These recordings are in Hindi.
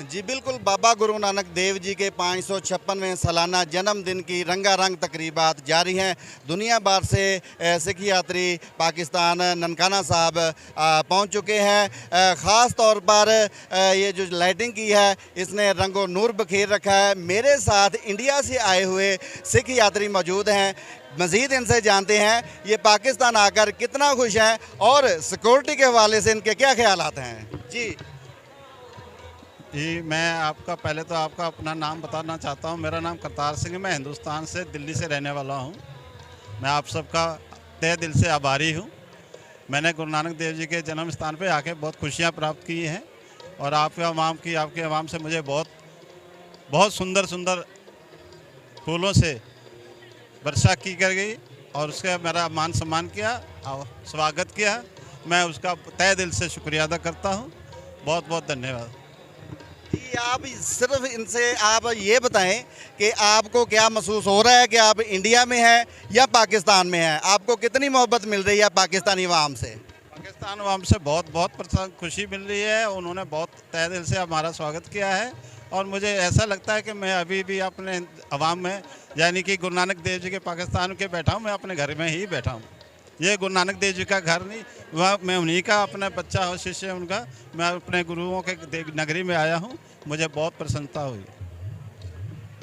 जी बिल्कुल, बाबा गुरु नानक देव जी के 556वें सालाना जन्मदिन की रंगारंग तकरीबात जारी हैं। दुनिया भर से सिख यात्री पाकिस्तान ननकाना साहब पहुंच चुके हैं। ख़ास तौर पर ये जो लाइटिंग की है इसने रंगो नूर बखेर रखा है। मेरे साथ इंडिया से आए हुए सिख यात्री मौजूद हैं। मज़ीद इनसे जानते हैं ये पाकिस्तान आकर कितना खुश हैं और सिक्योरिटी के हवाले से इनके क्या ख्यालात हैं। जी जी, मैं आपका पहले तो आपका अपना नाम बताना चाहता हूँ। मेरा नाम करतार सिंह है। मैं हिंदुस्तान से दिल्ली से रहने वाला हूँ। मैं आप सबका तहे दिल से आभारी हूँ। मैंने गुरु नानक देव जी के जन्म स्थान पे आके बहुत खुशियाँ प्राप्त की हैं और आपके अवाम से मुझे बहुत बहुत सुंदर सुंदर फूलों से वर्षा की कर गई और उसका मेरा मान सम्मान किया और स्वागत किया। मैं उसका तहे दिल से शुक्रिया अदा करता हूँ। बहुत बहुत धन्यवाद। जी, आप सिर्फ इनसे आप ये बताएं कि आपको क्या महसूस हो रहा है कि आप इंडिया में हैं या पाकिस्तान में हैं। आपको कितनी मोहब्बत मिल रही है पाकिस्तानी अवाम से। पाकिस्तान अवाम से बहुत बहुत खुशी मिल रही है। उन्होंने बहुत तहे दिल से हमारा स्वागत किया है और मुझे ऐसा लगता है कि मैं अभी भी अपने अवाम में यानी कि गुरु नानक देव जी के पाकिस्तान के बैठा हूँ। मैं अपने घर में ही बैठा हूँ। ये गुरु नानक देव जी का घर नहीं, वह मैं उन्हीं का अपना बच्चा और शिष्य है उनका। मैं अपने गुरुओं के नगरी में आया हूँ। मुझे बहुत प्रसन्नता हुई।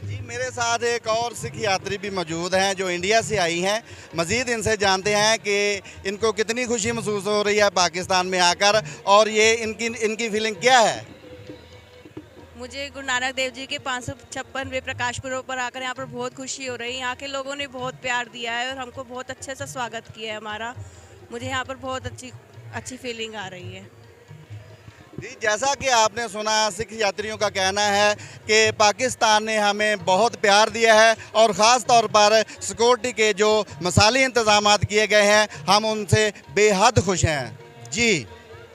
जी, मेरे साथ एक और सिख यात्री भी मौजूद हैं जो इंडिया से आई हैं। मज़ीद इनसे जानते हैं कि इनको कितनी खुशी महसूस हो रही है पाकिस्तान में आकर और ये इनकी फीलिंग क्या है। मुझे गुरु नानक देव जी के 556वें प्रकाश पर्व पर आकर यहाँ पर बहुत खुशी हो रही है। यहाँ के लोगों ने बहुत प्यार दिया है और हमको बहुत अच्छे से स्वागत किया है हमारा। मुझे यहाँ पर बहुत अच्छी फीलिंग आ रही है। जी, जैसा कि आपने सुना सिख यात्रियों का कहना है कि पाकिस्तान ने हमें बहुत प्यार दिया है और ख़ास तौर पर सिक्योरिटी के जो मसाली इंतज़ामात किए गए हैं हम उनसे बेहद खुश हैं। जी।